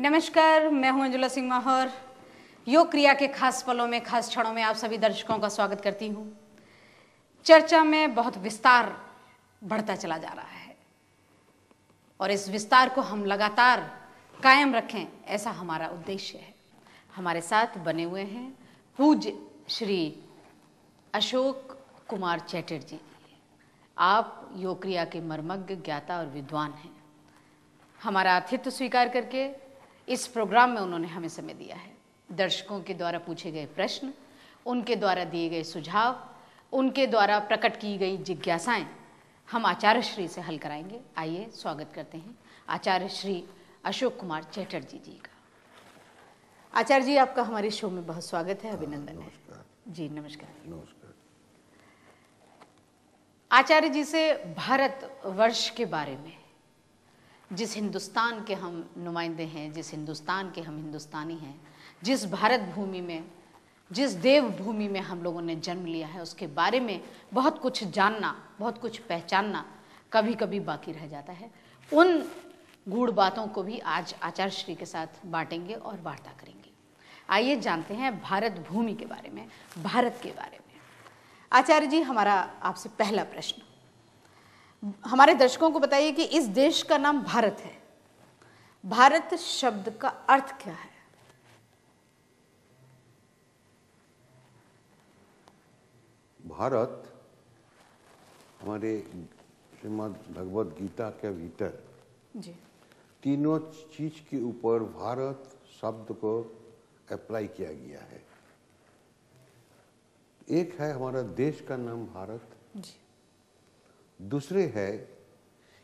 नमस्कार, मैं हूं अंजुला सिंह माहौर। योग क्रिया के खास पलों में, खास क्षणों में आप सभी दर्शकों का स्वागत करती हूं। चर्चा में बहुत विस्तार बढ़ता चला जा रहा है और इस विस्तार को हम लगातार कायम रखें, ऐसा हमारा उद्देश्य है। हमारे साथ बने हुए हैं पूज्य श्री अशोक कुमार चैटर्जी। आप योग क्रिया के मर्मज्ञ, ज्ञाता और विद्वान हैं। हमारा आतिथ्य स्वीकार करके इस प्रोग्राम में उन्होंने हमें समय दिया है। दर्शकों के द्वारा पूछे गए प्रश्न, उनके द्वारा दिए गए सुझाव, उनके द्वारा प्रकट की गई जिज्ञासाएं हम आचार्य श्री से हल कराएंगे। आइए स्वागत करते हैं आचार्य श्री अशोक कुमार चैटर्जी जी का। आचार्य जी, आपका हमारे शो में बहुत स्वागत है, अभिनंदन है जी। नमस्कार। नमस्कार। आचार्य जी से भारत वर्ष के बारे में, जिस हिंदुस्तान के हम नुमाइंदे हैं, जिस हिंदुस्तान के हम हिंदुस्तानी हैं, जिस भारत भूमि में, जिस देव भूमि में हम लोगों ने जन्म लिया है, उसके बारे में बहुत कुछ जानना, बहुत कुछ पहचानना कभी कभी बाकी रह जाता है। उन गूढ़ बातों को भी आज आचार्य श्री के साथ बांटेंगे और वार्ता करेंगे। आइए जानते हैं भारत भूमि के बारे में, भारत के बारे में। आचार्य जी, हमारा आपसे पहला प्रश्न, हमारे दर्शकों को बताइए कि इस देश का नाम भारत है। भारत शब्द का अर्थ क्या है? भारत हमारे श्रीमद् भगवद गीता के भीतर जी तीनों चीज के ऊपर भारत शब्द को अप्लाई किया गया है। एक है हमारा देश का नाम भारत जी, दूसरे है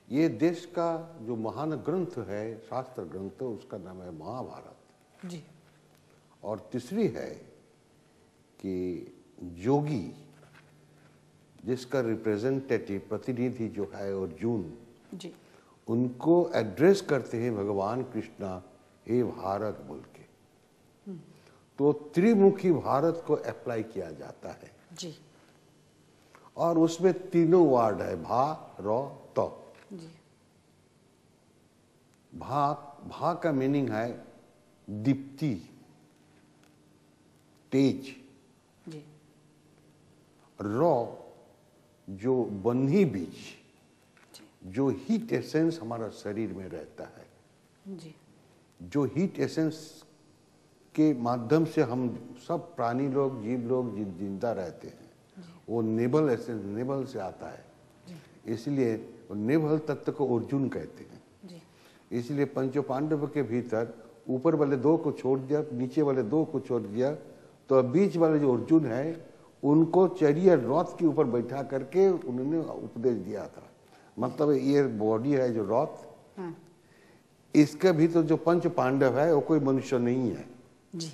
ये देश का जो महान ग्रंथ है, शास्त्र ग्रंथ, उसका नाम है महाभारत जी, और तीसरी है कि योगी जिसका रिप्रेजेंटेटिव, प्रतिनिधि जो है अर्जुन जी, उनको एड्रेस करते हैं भगवान कृष्णा, हे भारत बोल के। तो त्रिमुखी भारत को अप्लाई किया जाता है जी, और उसमें तीनों वर्ड है, भा रो तो। जी, भा का मीनिंग है दीप्ति, तेज। जी, रो जो बन्ही बीज, जी, जो हीट एसेंस हमारा शरीर में रहता है, जी, जो हीट एसेंस के माध्यम से हम सब प्राणी लोग, जीव लोग जिंदा रहते हैं, वो नेबल एसेंस, नेबल से आता है। इसलिए नेबल तत्व को अर्जुन कहते हैं। जी, इसलिए पंचो पांडव के भीतर ऊपर वाले दो को छोड़ दिया, नीचे वाले दो को छोड़ दिया, तो बीच वाले जो अर्जुन है उनको चढ़िए रथ के ऊपर बैठा करके उन्होंने उपदेश दिया था। मतलब ये बॉडी है जो रथ, हाँ, इसके भीतर जो पंच पांडव है वो कोई मनुष्य नहीं है, जी,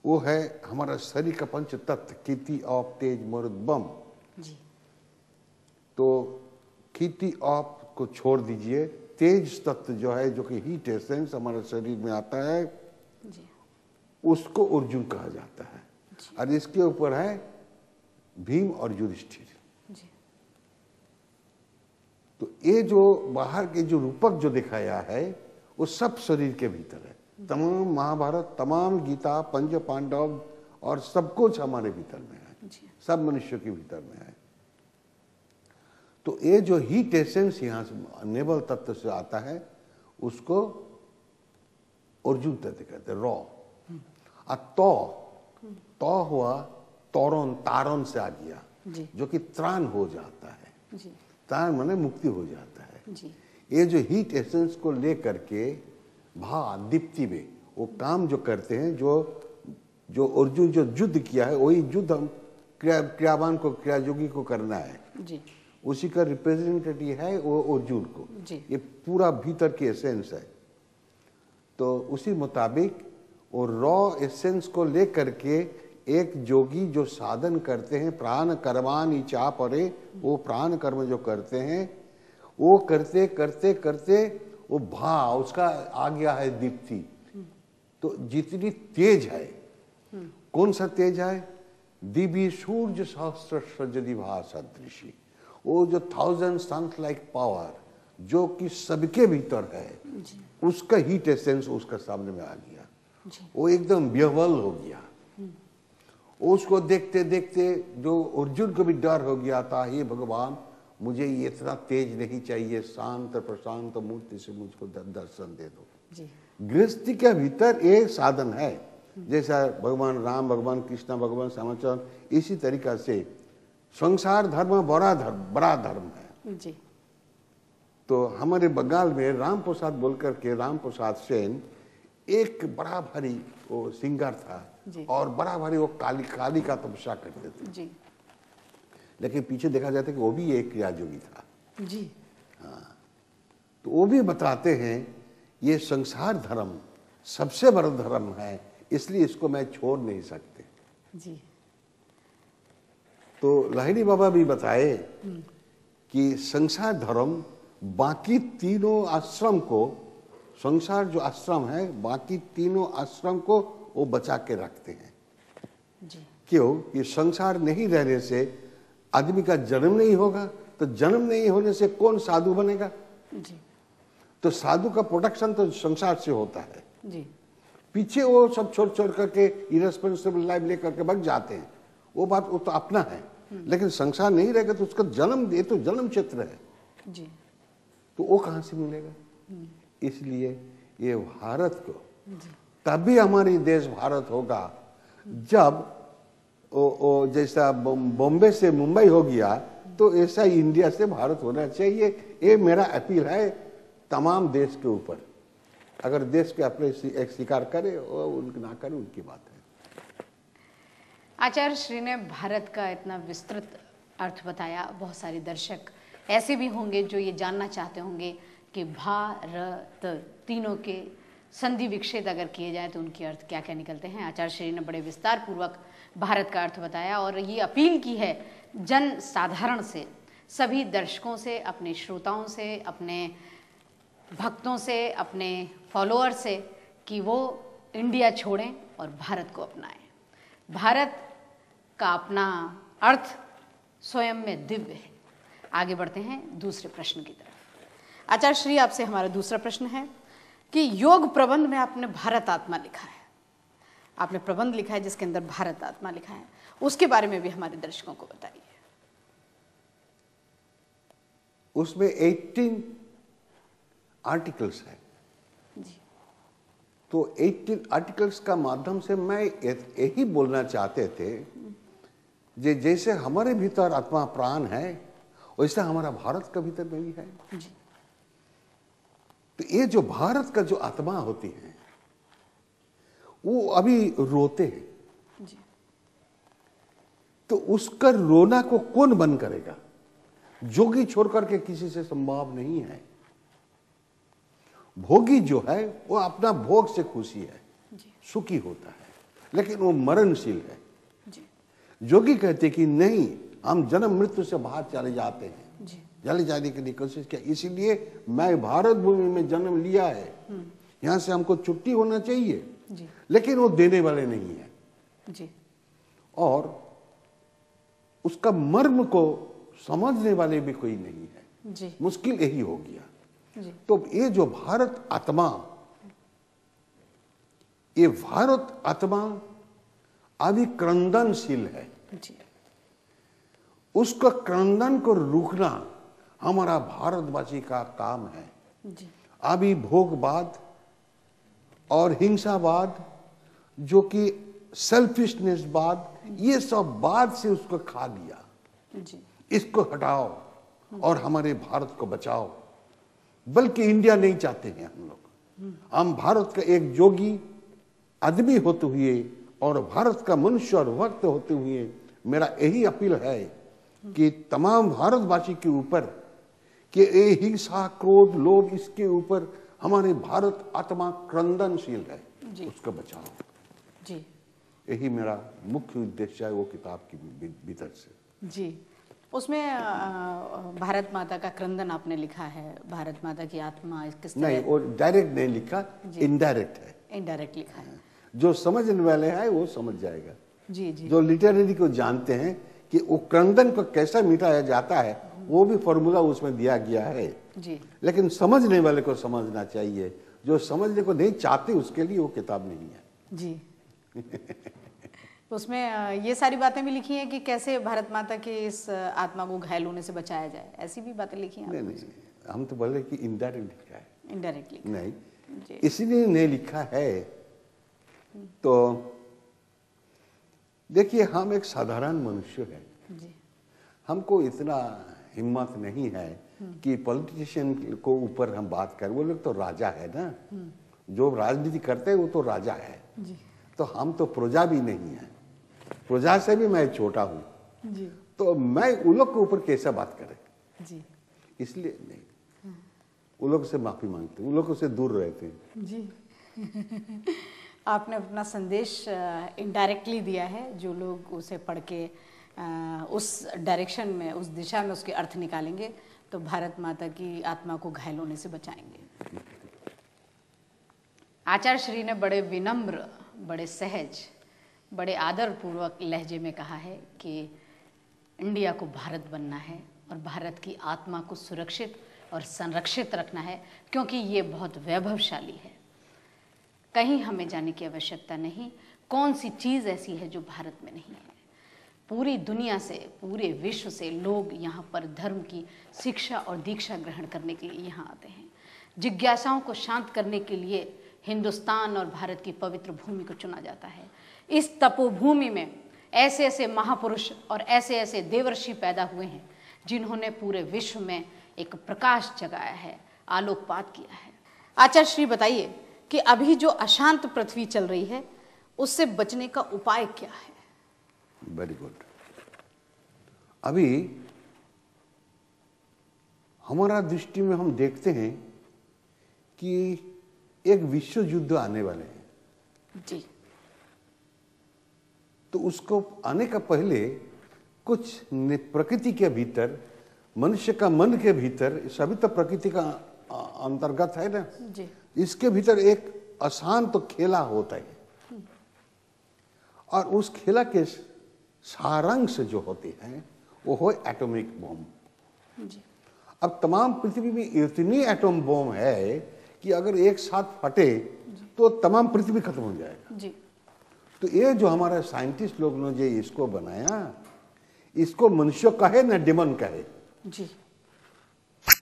वो है हमारा शरीर का पंच तत्व, कीर्ति ऑफ तेज मरुद बम। जी, तो कीर्ति ऑफ को छोड़ दीजिए, तेज तत्व जो है, जो कि हीट एसेंस हमारे शरीर में आता है, जी, उसको अर्जुन कहा जाता है। और इसके ऊपर है भीम और युधिष्ठिर। जी, तो ये जो बाहर के जो रूपक जो दिखाया है वो सब शरीर के भीतर है। तमाम महाभारत, तमाम गीता, पंच पांडव और सब कुछ हमारे भीतर में है, जी, सब मनुष्य के भीतर में है। तो ये जो हीट एसेंस यहाँ से नेबल तत्व से आता है उसको अर्जुन तत्व कहते हैं, रॉ। और तो हुआ तौरण, तारण से आ गया, जी, जो कि त्राण हो जाता है। जी, त्राण माने मुक्ति हो जाता है। जी, ये जो हीट एसेंस को लेकर के दीप्ति में वो काम जो करते हैं, जो अर्जुन जो युद्ध किया है, वही युद्ध हम क्रियावान को, क्रियायोगी को करना है। जी, उसी का रिप्रेजेंटेटिव है वो अर्जुन को। जी, ये पूरा भीतर की एसेंस है। तो उसी मुताबिक वो रॉ एसेंस को लेकर के एक योगी जो साधन करते हैं, प्राण कर्मान इच्छा परे, वो प्राण कर्म जो करते हैं, वो करते करते करते वो भाव उसका आ गया है दीप्ति। तो जितनी तेज है, कौन सा तेज है? दिव्य सूर्य सहस्र सदृशी, वो जो 1000 सन्स लाइक पावर, जो कि सबके भीतर है, उसका हीट एसेंस उसका सामने में आ गया। वो एकदम बेवल हो गया। उसको देखते देखते जो अर्जुन को भी डर हो गया था, हे भगवान मुझे ये इतना तेज नहीं चाहिए, शांत प्रशांत मूर्ति से मुझको दर्शन दे दो। गृहस्थी के भीतर एक साधन है, जैसा भगवान राम, भगवान कृष्ण, भगवान श्यामचंद्र, इसी तरीका से संसार धर्म बड़ा धर्म है जी। तो हमारे बंगाल में राम प्रसाद बोलकर के, राम प्रसाद सेन एक बड़ा भारी वो सिंगर था और बड़ा भारी वो काली का तपस्या करते थे जी। लेकिन पीछे देखा जाता है कि वो भी एक क्रिया योगी था जी। हाँ, तो वो भी बताते हैं ये संसार धर्म सबसे बड़ा धर्म है, इसलिए इसको मैं छोड़ नहीं सकते जी। तो लाहिड़ी बाबा भी बताए कि संसार धर्म बाकी तीनों आश्रम को, संसार जो आश्रम है बाकी तीनों आश्रम को वो बचा के रखते हैं जी। क्यों? कि संसार नहीं रहने से आदमी का जन्म नहीं होगा, तो जन्म नहीं होने से कौन साधु बनेगा जी। तो साधु का प्रोटेक्शन तो संसार से होता है जी। पीछे वो सब छोड़ छोड़ करके इरेस्पॉन्सिबल लाइफ लेकर के भाग जाते हैं, वो बात वो तो अपना है, लेकिन संसार नहीं रहेगा तो उसका जन्म, ये तो जन्म क्षेत्र है जी। तो वो कहां से मिलेगा? इसलिए ये भारत को तभी हमारी देश भारत होगा जब ओ जैसा बॉम्बे से मुंबई हो गया तो ऐसा इंडिया से भारत होना चाहिए। ये मेरा अपील है तमाम देश के ऊपर। अगर देश के अपने एक स्वीकार करे और उनके ना करे उनकी बात है। आचार्य श्री ने भारत का इतना विस्तृत अर्थ बताया। बहुत सारे दर्शक ऐसे भी होंगे जो ये जानना चाहते होंगे कि भारत तीनों के संधि विक्षेप अगर किए जाए तो उनके अर्थ क्या क्या निकलते हैं। आचार्य श्री ने बड़े विस्तार पूर्वक भारत का अर्थ बताया और ये अपील की है जन साधारण से, सभी दर्शकों से, अपने श्रोताओं से, अपने भक्तों से, अपने फॉलोअर से कि वो इंडिया छोड़ें और भारत को अपनाएं। भारत का अपना अर्थ स्वयं में दिव्य है। आगे बढ़ते हैं दूसरे प्रश्न की तरफ। आचार्य श्री, आपसे हमारा दूसरा प्रश्न है कि योग प्रबंध में आपने भारत आत्मा लिखा है, आपने प्रबंध लिखा है जिसके अंदर भारत आत्मा लिखा है, उसके बारे में भी हमारे दर्शकों को बताइए। उसमें 18 आर्टिकल्स है जी। तो 18 आर्टिकल्स का माध्यम से मैं यही बोलना चाहते थे जैसे हमारे भीतर आत्मा प्राण है वैसे हमारा भारत का भीतर में भी है जी। तो ये जो भारत का जो आत्मा होती है वो अभी रोते हैं जी। तो उसका रोना को कौन बंद करेगा? जोगी छोड़ करके किसी से संभव नहीं है। भोगी जो है वो अपना भोग से खुशी है, सुखी होता है, लेकिन वो मरणशील है जी। जोगी कहते कि नहीं, हम जन्म मृत्यु से बाहर चले जाते हैं, चले जाने के लिए कोशिश किया, इसीलिए मैं भारत भूमि में जन्म लिया है, यहां से हमको छुट्टी होना चाहिए जी। लेकिन वो देने वाले नहीं है जी। और उसका मर्म को समझने वाले भी कोई नहीं है जी। मुश्किल यही हो गया जी। तो ये जो भारत आत्मा, ये भारत आत्मा अभी क्रंदनशील है जी। उसका क्रंदन को रोकना हमारा भारतवासी का काम है जी। अभी भोगवाद और हिंसावाद जो कि सेल्फिशनेस बाद, ये सब बाद से उसको खा लिया जी। इसको हटाओ और हमारे भारत को बचाओ। बल्कि इंडिया नहीं चाहते हैं हम लोग, हम भारत का एक जोगी आदमी होते हुए और भारत का मनुष्य और भक्त होते हुए मेरा यही अपील है कि तमाम भारतवासी के ऊपर कि ये हिंसा क्रोध लोभ इसके ऊपर हमारे भारत आत्मा क्रंदनशील है, उसको बचाओ जी। यही मेरा मुख्य उद्देश्य है वो किताब के भीतर से जी। उसमें भारत माता का क्रंदन आपने लिखा है, भारत माता की आत्मा किस तरह? नहीं, वो डायरेक्ट नहीं लिखा, इनडायरेक्ट है, इनडायरेक्ट लिखा है। जो समझने वाले हैं वो समझ जाएगा। जी। जी। जो लिटरेरी को जानते हैं कि वो क्रंदन को कैसा मिटाया जाता है वो भी फॉर्मूला उसमें दिया गया है जी। लेकिन समझने वाले को समझना चाहिए, जो समझने को नहीं चाहते उसके लिए वो किताब नहीं है। जी। उसमें ये सारी बातें भी लिखी हैं कि कैसे भारत माता की इस आत्मा को घायल होने से बचाया जाए, ऐसी भी बातें लिखी हैं? नहीं, हम तो बोले कि इनडायरेक्ट लिखा है। इनडायरेक्टली नहीं, जी। इसलिए नहीं लिखा है। तो देखिए, हम एक साधारण मनुष्य हैं, जी। हमको इतना हिम्मत नहीं है कि पॉलिटिशियन को ऊपर हम बात करें। वो लोग तो राजा है ना, जो राजनीति करते हैं वो तो राजा है जी। तो हम तो प्रजा भी नहीं है, प्रजा से भी मैं छोटा हूं, जी। तो मैं उन लोग के ऊपर कैसे बात करें? जी। इसलिए नहीं, उन लोग से माफी मांगते, उन लोगों से दूर रहते हैं। जी। आपने अपना संदेश इनडायरेक्टली दिया है, जो लोग उसे पढ़ के उस डायरेक्शन में, उस दिशा में उसके अर्थ निकालेंगे तो भारत माता की आत्मा को घायल होने से बचाएंगे। आचार्य श्री ने बड़े विनम्र, बड़े सहज, बड़े आदरपूर्वक लहजे में कहा है कि इंडिया को भारत बनना है और भारत की आत्मा को सुरक्षित और संरक्षित रखना है, क्योंकि ये बहुत वैभवशाली है। कहीं हमें जाने की आवश्यकता नहीं। कौन सी चीज़ ऐसी है जो भारत में नहीं है? पूरी दुनिया से, पूरे विश्व से लोग यहाँ पर धर्म की शिक्षा और दीक्षा ग्रहण करने के लिए यहाँ आते हैं। जिज्ञासाओं को शांत करने के लिए हिंदुस्तान और भारत की पवित्र भूमि को चुना जाता है। इस तपोभूमि में ऐसे ऐसे महापुरुष और ऐसे ऐसे देवर्षि पैदा हुए हैं जिन्होंने पूरे विश्व में एक प्रकाश जगाया है, आलोकपात किया है। आचार्य श्री बताइए कि अभी जो अशांत पृथ्वी चल रही है उससे बचने का उपाय क्या है? Very good. अभी हमारा दृष्टि में हम देखते हैं कि एक विश्व युद्ध आने वाले हैं जी। तो उसको आने का पहले कुछ प्रकृति के भीतर, मनुष्य का मन के भीतर, सभी तो प्रकृति का अंतर्गत है ना जी। इसके भीतर एक अशांत खेला होता है और उस खेला के सारांश जो होते हैं वो हो एटॉमिक बम। जी। अब तमाम पृथ्वी में इतनी एटॉम बम है कि अगर एक साथ फटे तो तमाम पृथ्वी खत्म हो जाएगा। जी। तो ये जो हमारा साइंटिस्ट लोग ने जो इसको बनाया, इसको मनुष्य कहे ना डेमन कहे, जी।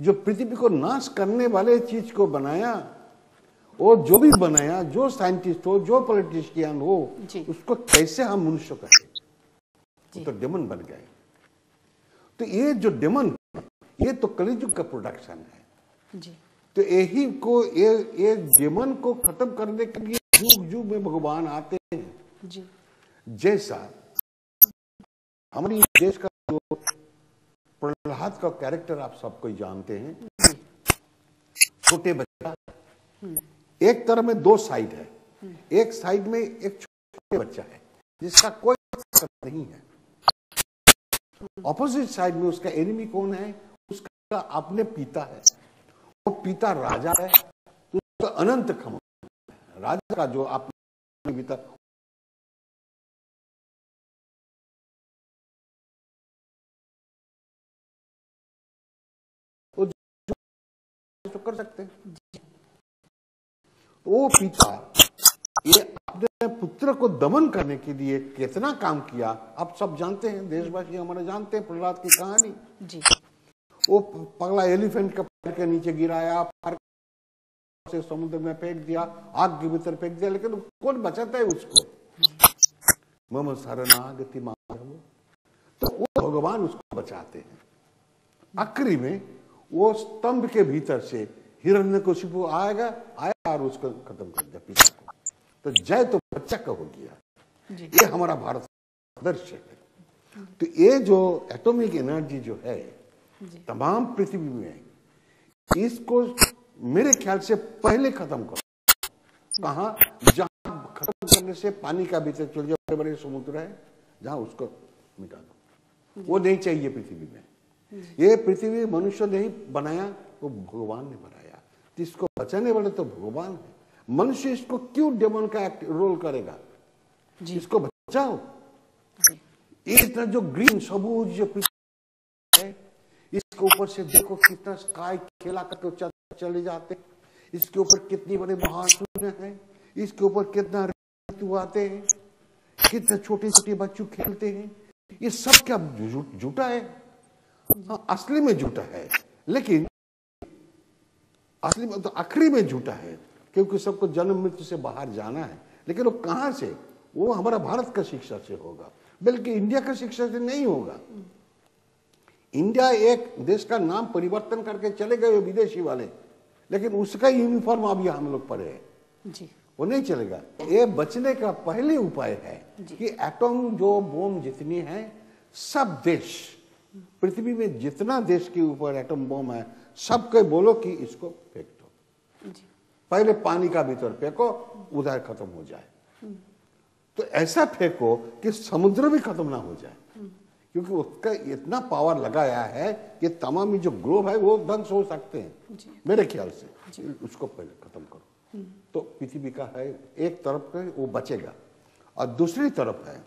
जो पृथ्वी को नाश करने वाले चीज को बनाया, वो जो भी बनाया, जो साइंटिस्ट हो, जो पॉलिटिशियन हो, उसको कैसे हम मनुष्य कहे? तो डेमन बन गए। तो ये जो डेमन, ये तो कलियुग का प्रोडक्शन है। जी। तो यही को ये डेमन को खत्म करने के लिए युग युग में भगवान आते हैं। जी। जैसा हमारे देश का जो प्रहलाद का कैरेक्टर आप सबको जानते हैं, छोटे बच्चा, एक तरफ में दो साइड है, एक साइड में एक छोटे बच्चा है जिसका कोई नहीं है, ऑपोजिट साइड में उसका एनिमी कौन है? उसका अपने पिता है। वो पिता राजा है तो उसका अनंत खम, राजा का जो अपने पिता वो कर सकते हैं। वो पिता ये अपने पुत्र को दमन करने के लिए कितना काम किया आप सब जानते हैं, देशवासी हमारे जानते हैं प्रहलाद की कहानी। जी। वो पगला एलिफेंट का पैर के नीचे गिराया, से समुद्र में फेंक दिया, आग के भीतर फेंक दिया, लेकिन कौन बचाता है उसको? मम शरणागति माधव, तो वो भगवान उसको बचाते हैं। आखिरी में वो स्तंभ के भीतर से हिरण्यकशिपु आया और उसको खत्म कर दिया पिता को। तो जय तो बच्चा का हो गया। ये हमारा भारत आदर्श है। तो ये जो एटॉमिक एनर्जी जो है तमाम पृथ्वी में, इसको मेरे ख्याल से पहले खत्म करो। कहा? जहां खत्म करने से पानी का भीतर चल जाए, बड़े बड़े समुद्र है जहां, उसको मिटा दो। वो नहीं चाहिए पृथ्वी में। ये पृथ्वी मनुष्य ने ही बनाया, वो भगवान ने बनाया, तो इसको बचाने वाले तो भगवान है। मनुष्य इसको क्यों डेमन का रोल करेगा? इसको बचाओ। इतना जो ग्रीन सबूज जो पृथ्वी है, इसके ऊपर से देखो कितना स्काई खेला करके चले जाते हैं, इसके ऊपर कितनी बड़ी महान है, इसके ऊपर कितना ऋतु आते हैं, कितने छोटे छोटे बच्चे खेलते हैं। ये सब क्या झूठा है? हाँ, असली में झूठा है, लेकिन असली में तो आखिरी में झूठा है, क्योंकि सबको जन्म मृत्यु से बाहर जाना है। लेकिन वो कहां से? वो हमारा भारत का शिक्षा से होगा, बल्कि इंडिया का शिक्षा से नहीं होगा। इंडिया एक देश का नाम परिवर्तन करके चले गए विदेशी वाले, लेकिन उसका यूनिफॉर्म अभी हम लोग पढ़े हैं जी, वो नहीं चलेगा। ये बचने का पहले उपाय है कि एटम जो बम जितनी है, सब देश पृथ्वी में जितना देश के ऊपर एटम बम है, सबके बोलो कि इसको फेंक दो। पहले पानी का भीतर फेंको, उधर खत्म हो जाए। तो ऐसा फेंको कि समुद्र भी खत्म ना हो जाए, क्योंकि उसका इतना पावर लगाया है कि तमाम जो ग्लोब है वो ध्वंस हो सकते हैं मेरे ख्याल से। उसको पहले खत्म करो तो पृथ्वी का है एक तरफ का वो बचेगा, और दूसरी तरफ है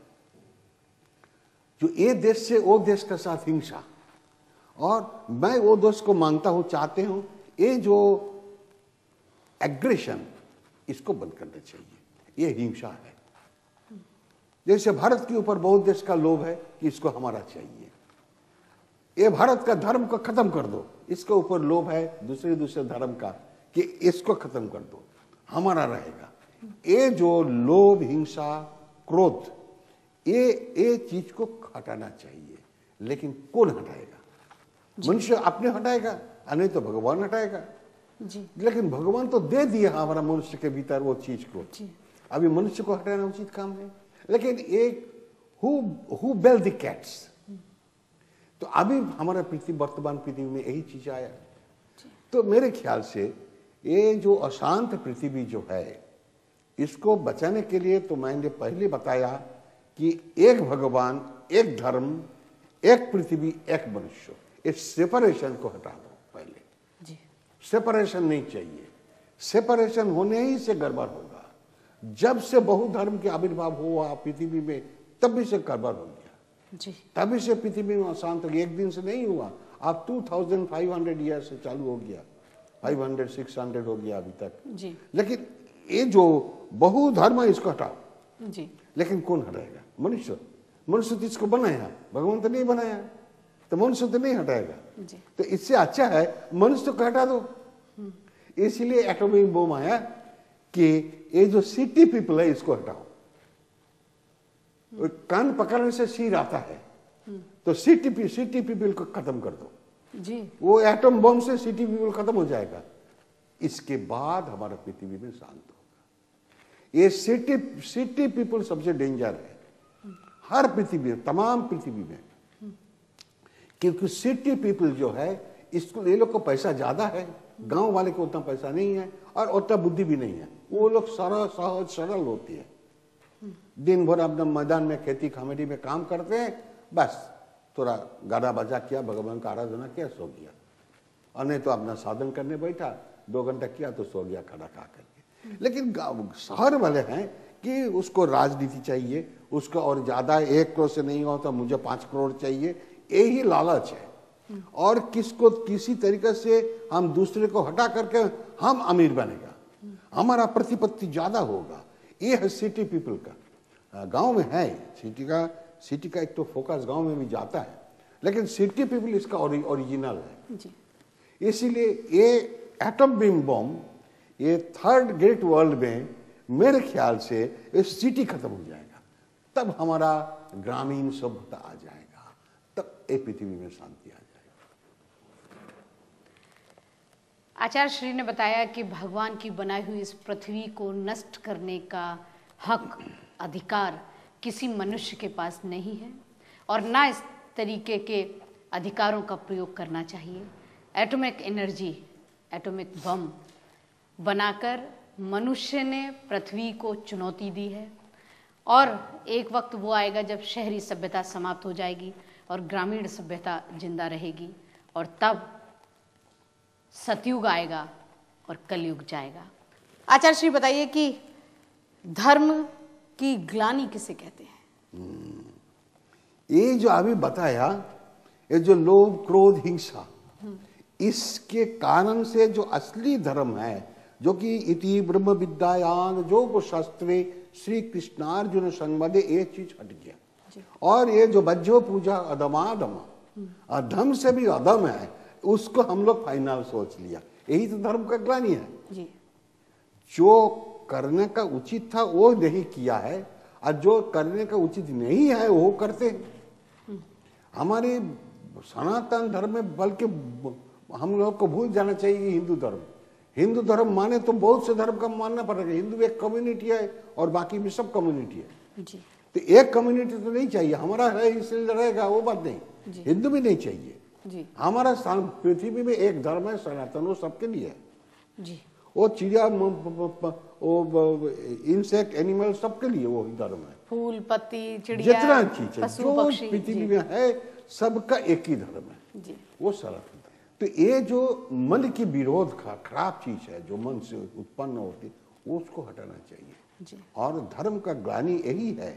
जो ये देश से वो देश के साथ हिंसा, और मैं वो देश को मांगता हूं, चाहते हूं, ये जो एग्रेशन इसको बंद करना चाहिए। ये हिंसा है। जैसे भारत के ऊपर बहुत देश का लोभ है कि इसको हमारा चाहिए, ये भारत का धर्म को खत्म कर दो, इसके ऊपर लोभ है दूसरे दूसरे धर्म का कि इसको खत्म कर दो, हमारा रहेगा। ये जो लोभ, हिंसा, क्रोध, ये चीज को हटाना चाहिए। लेकिन कौन हटाएगा? मनुष्य अपने हटाएगा, नहीं तो भगवान हटाएगा जी। लेकिन भगवान तो दे दिया हमारा मनुष्य के भीतर वो चीज को जी। अभी मनुष्य को हटाना उचित काम है। लेकिन एक हु बेल द कैट्स, तो अभी हमारा पृथ्वी, वर्तमान पृथ्वी में यही चीज आया। तो मेरे ख्याल से ये जो अशांत पृथ्वी जो है, इसको बचाने के लिए तो मैंने पहले बताया कि एक भगवान, एक धर्म, एक पृथ्वी, एक मनुष्य, इस सेपरेशन को हटा दो पहले जी। सेपरेशन नहीं चाहिए। सेपरेशन होने ही से गड़बड़ होगा। जब से बहु धर्म के आविर्भाव हुआ पृथ्वी में, तभी से गड़बड़ हो गया जी। तभी से पृथ्वी में अशांत, एक दिन से नहीं हुआ। अब 2500 ईयर से चालू हो गया, 500 600 हो गया अभी तक जी। लेकिन ये जो बहु धर्म है इसको हटाओ जी। लेकिन कौन हटाएगा? मनुष्य। मनुष्य तो इसको बनाया, भगवान तो नहीं बनाया, तो मनुष्य तो नहीं हटाएगा जी। तो इससे अच्छा है मनुष्य को हटा दो। इसलिए एटॉमिक बम आया कि ये जो सिटी पीपल है इसको हटाओ। कान पकड़ने से सिर आता है, तो सिटी पीपल को खत्म कर दो जी। वो एटम बम से सिटी पीपल खत्म हो जाएगा। इसके बाद हमारा पृथ्वी में शांत होगा। ये सिटी पीपल सबसे डेंजर है हर पृथ्वी में, तमाम पृथ्वी में, क्योंकि सिटी पीपल जो है इसको, ये लोग को पैसा ज्यादा है, गांव वाले को उतना पैसा नहीं है और उतना बुद्धि भी नहीं है। वो लोग सहज सरल होती है, दिन भर अपना मैदान में खेती खमेटी में काम करते हैं, बस थोड़ा गाना बजा किया, भगवान का आराधना किया, सो गया। और नहीं तो अपना साधन करने बैठा, 2 घंटा किया तो सो गया खाना खा करके। लेकिन शहर वाले हैं कि उसको राजनीति चाहिए, उसका और ज्यादा 1 करोड़ से नहीं होता, मुझे 5 करोड़ चाहिए, यही लालच है। और किसको किसी तरीके से हम दूसरे को हटा करके हम अमीर बनेगा, हमारा प्रतिपत्ति ज्यादा होगा। ये है सिटी पीपल का। गांव में है सिटी का एक तो फोकस गांव में भी जाता है, लेकिन सिटी पीपल इसका ओरिजिनल है जी। इसीलिए ये एटम बम, ये 3rd ग्रेट वर्ल्ड में मेरे ख्याल से ये सिटी खत्म हो जाएगा, तब हमारा ग्रामीण सभ्यता आ जाएगा, तब ये पृथ्वी में शांति आ जाएगी। आचार्य श्री ने बताया कि भगवान की बनाई हुई इस पृथ्वी को नष्ट करने का हक, अधिकार किसी मनुष्य के पास नहीं है, और ना इस तरीके के अधिकारों का प्रयोग करना चाहिए। एटॉमिक एनर्जी, एटॉमिक बम बनाकर मनुष्य ने पृथ्वी को चुनौती दी है, और एक वक्त वो आएगा जब शहरी सभ्यता समाप्त हो जाएगी और ग्रामीण सभ्यता जिंदा रहेगी, और तब सतयुग आएगा और कलयुग जाएगा। आचार्य श्री बताइए कि धर्म की ग्लानि किसे कहते हैं? ये जो अभी बताया, ये जो लोभ क्रोध हिंसा, इसके कारण से जो असली धर्म है, जो कि इति ब्रह्म विद्यायान जो शास्त्रे श्री कृष्णार्जुन संवादे, ये चीज हट गया। और ये जो बज्जो पूजा अधमाधम, अधम से भी अधम है, उसको हम लोग फाइनल सोच लिया। यही तो धर्म का ग्लानि है जी। जो करने का उचित था वो नहीं किया है, और जो करने का उचित नहीं है वो करते हैं। हमारे सनातन धर्म में, बल्कि हम लोग को भूल जाना चाहिए हिंदू धर्म। हिंदू धर्म माने तो बहुत से धर्म का मानना पड़ेगा। हिंदू एक कम्युनिटी है और बाकी भी सब कम्युनिटी है जी। तो एक कम्युनिटी तो नहीं चाहिए, हमारा है इसलिए रहेगा, वो बात नहीं। हिंदू भी नहीं चाहिए जी। हमारा पृथ्वी में एक धर्म है सनातन, वो सबके लिए है जी। वो चिड़िया, वो इंसेक्ट, एनिमल, सबके लिए वो धर्म है। फूल पत्ती चिड़िया, जितना चीज है जो पृथ्वी में है, सबका एक ही धर्म है जी, वो सनातन। तो ये जो मन की विरोध का खराब चीज है, जो मन से उत्पन्न होती है, उसको हटाना चाहिए जी। और धर्म का ग्लानि यही है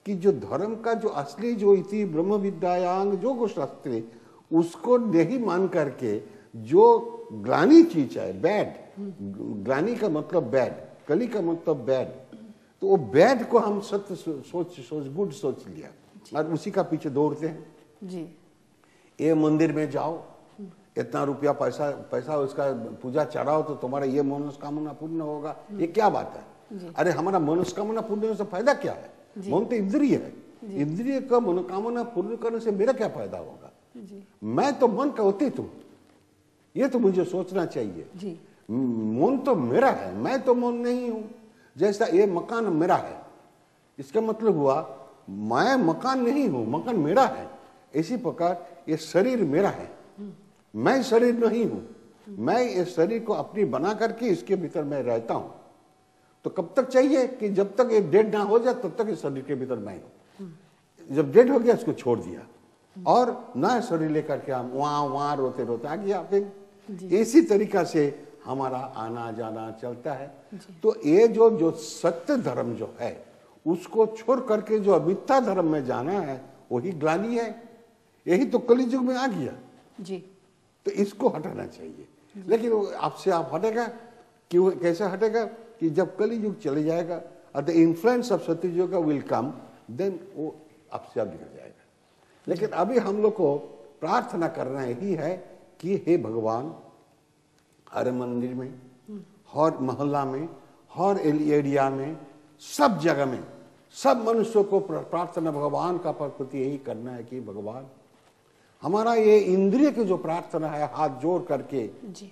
कि जो धर्म का जो असली जो इति ब्रह्म विद्यायान जो शास्त्र, उसको नहीं मान करके जो ग्लानि चीज है, बैड, ग्लानि का मतलब बैड, कली का मतलब बैड, तो वो बैड को हम सत्य सोच गुड सोच लिया और उसी का पीछे दौड़ते हैं जी। ये मंदिर में जाओ, इतना रुपया पैसा उसका पूजा चढ़ाओ तो तुम्हारा ये मनोकामना पूर्ण होगा। ये क्या बात है? अरे हमारा मनोकामना पूर्ण होने से फायदा क्या है? मन तो इंद्रिय है, इंद्रिय का मनोकामना पूर्ण करने से मेरा क्या फायदा होगा? मैं तो मन का अतीत हूं, ये तो मुझे सोचना चाहिए जी। मन तो मेरा है, मैं तो मन नहीं हूं। जैसा ये मकान मेरा है, इसका मतलब हुआ मैं मकान नहीं हूं, मकान मेरा है। इसी प्रकार ये शरीर मेरा है, मैं शरीर नहीं हूं। मैं इस शरीर को अपनी बना करके इसके भीतर मैं रहता हूं। तो कब तक चाहिए कि जब तक ये डेड ना हो जाए तब तक इस शरीर के भीतर मैं हूं। जब डेड हो गया इसको छोड़ दिया और नया शरीर लेकर के हम वहां रोते रोते आ गया। फिर इसी तरीका से हमारा आना जाना चलता है। तो ये जो सत्य धर्म जो है उसको छोड़ करके जो अमिथ्या धर्म में जाना है वही ग्लानि है। यही तो कलियुग में आ गया जी। तो इसको हटाना चाहिए। लेकिन आपसे आप हटेगा क्यों? कैसे हटेगा? कि जब कलियुग चले जाएगा और the influence of Satyayuga will come, then वो आपसे आप निकल जाएगा। लेकिन अभी हम लोग को प्रार्थना करना यही है कि हे भगवान, हर मंदिर में, हर मोहल्ला में, हर एरिया में, सब जगह में, सब मनुष्यों को प्रार्थना भगवान का प्रति यही करना है कि भगवान हमारा ये इंद्रिय की जो प्रार्थना है, हाथ जोड़ करके जी।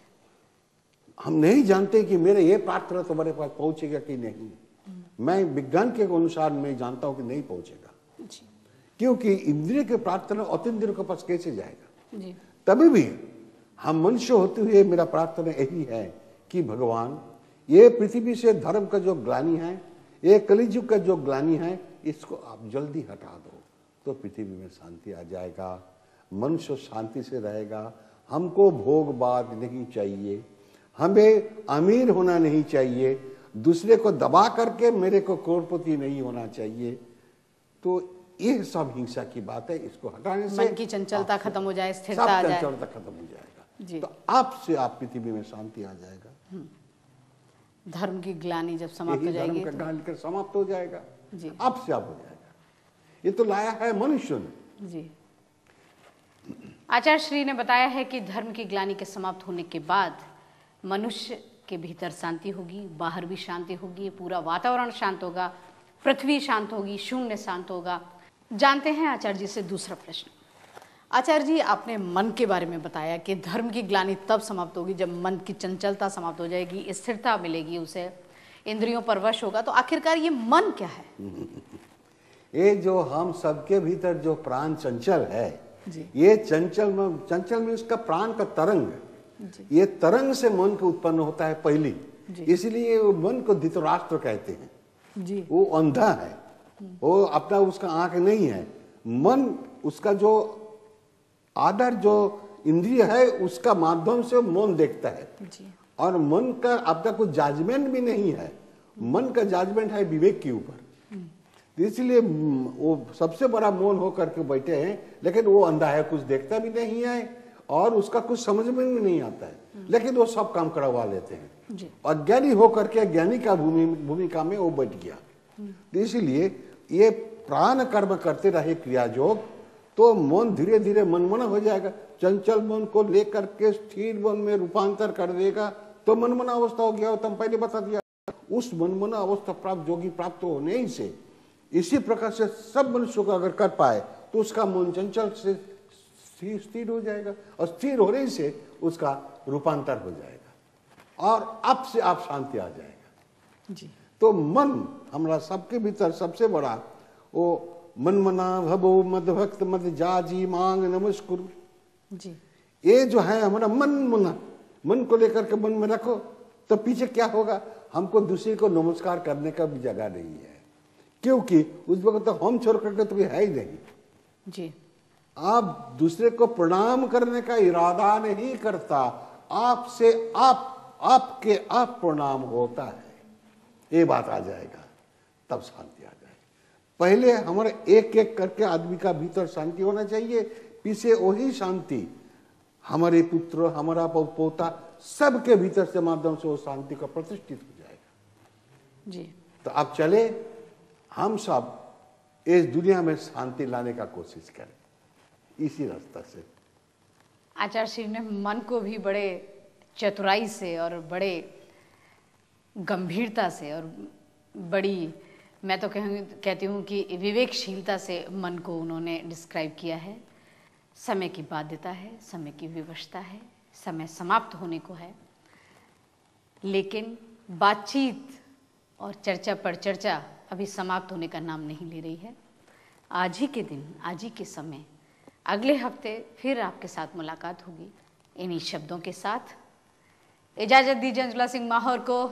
हम नहीं जानते कि मेरे ये प्रार्थना तुम्हारे पास पहुंचेगा कि नहीं। मैं विज्ञान के अनुसार मैं जानता हूं कि नहीं पहुंचेगा जी। क्योंकि इंद्रिय के प्रार्थना अतीन्द्रिय के पास कैसे जाएगा जी। तभी भी हम मनुष्य होते हुए मेरा प्रार्थना यही है कि भगवान ये पृथ्वी से धर्म का जो ग्लानि है, ये कलियुग का जो ग्लानि है, इसको आप जल्दी हटा दो तो पृथ्वी में शांति आ जाएगा, मनुष्य शांति से रहेगा। हमको भोगवाद नहीं चाहिए, हमें अमीर होना नहीं चाहिए, दूसरे को दबा करके मेरे को करोड़पति नहीं होना चाहिए। तो ये सब हिंसा की बात है, इसको हटाने से मन की चंचलता खत्म हो जाए, स्थिरता आ जाए, चंचलता खत्म हो जाएगा। तो आपसे आप पृथ्वी में शांति आ जाएगा। धर्म की ग्लानि जब समाप्त हो जाएगी, धर्म का ग्लानि समाप्त हो जाएगा जी। आपसे आप हो जाएगा। ये तो लाया है मनुष्य ने जी। आचार्य श्री ने बताया है कि धर्म की ग्लानि के समाप्त होने के बाद मनुष्य के भीतर शांति होगी, बाहर भी शांति होगी, पूरा वातावरण शांत होगा, पृथ्वी शांत होगी, शून्य शांत होगा। जानते हैं आचार्य जी से दूसरा प्रश्न। आचार्य जी, आपने मन के बारे में बताया कि धर्म की ग्लानि तब समाप्त होगी जब मन की चंचलता समाप्त हो जाएगी, स्थिरता मिलेगी उसे, इंद्रियों पर वश होगा। तो आखिरकार ये मन क्या है? ये जो हम सबके भीतर जो प्राण चंचल है जी। ये चंचल में उसका प्राण का तरंग है। ये तरंग से मन को उत्पन्न होता है पहली, इसलिए वो मन को धृतराष्ट्र कहते हैं जी। वो अंधा है, वो अपना उसका आंख नहीं है। मन उसका जो आधार जो इंद्रिय है उसका माध्यम से मन देखता है जी। और मन का अपना कुछ जजमेंट भी नहीं है। मन का जजमेंट है विवेक के ऊपर। तो इसलिए वो सबसे बड़ा मौन होकर के बैठे हैं, लेकिन वो अंधा है, कुछ देखता भी नहीं है और उसका कुछ समझ में भी नहीं आता है, लेकिन वो सब काम करवा लेते हैं। अज्ञानी होकर के ज्ञानी का भूमिका में वो बैठ गया। तो इसलिए ये प्राण कर्म करते रहे क्रिया योग, तो मन धीरे धीरे मनमना हो जाएगा। चंचल मन को लेकर के स्थिर मन में रूपांतर कर देगा तो मनमना अवस्था हो गया। तुम पहले बता दिया, उस मनमना अवस्था प्राप्त योगी प्राप्त होने ही से इसी प्रकार से सब मनुष्यों को अगर कर पाए तो उसका मन चंचल से स्थिर हो जाएगा और स्थिर होने से उसका रूपांतर हो जाएगा और आप से आप शांति आ जाएगा जी। तो मन हमारा सबके भीतर सबसे बड़ा वो मनमना भवो मद भक्त मद जाजी मांग नमस्कुरु जी। ये जो है हमारा मनमना, मन को लेकर के मन में रखो तो पीछे क्या होगा, हमको दूसरे को नमस्कार करने का भी जगह नहीं है, क्योंकि उस वक्त तो हम छोड़ करके तो है ही नहीं जी। आप दूसरे को प्रणाम करने का इरादा नहीं करता, आपसे आपके आप प्रणाम होता है, ये बात आ जाएगा तब शांति आ जाएगी। पहले हमारे एक एक करके आदमी का भीतर शांति होना चाहिए, पीछे वही शांति हमारे पुत्र हमारा पोता सबके भीतर से माध्यम से वो शांति का प्रतिष्ठित हो जाएगा जी। तो आप चले हम सब इस दुनिया में शांति लाने का कोशिश करें इसी रास्ता से। आचार्य श्री ने मन को भी बड़े चतुराई से और बड़े गंभीरता से और बड़ी, मैं तो कहती हूँ कि विवेकशीलता से मन को उन्होंने डिस्क्राइब किया है। समय की बाध्यता है, समय की विवशता है, समय समाप्त होने को है, लेकिन बातचीत और चर्चा पर चर्चा अभी समाप्त होने का नाम नहीं ले रही है। आज ही के दिन, आज ही के समय, अगले हफ्ते फिर आपके साथ मुलाकात होगी। इन्हीं शब्दों के साथ इजाज़त दीजिए अंजुला सिंह माहौर को।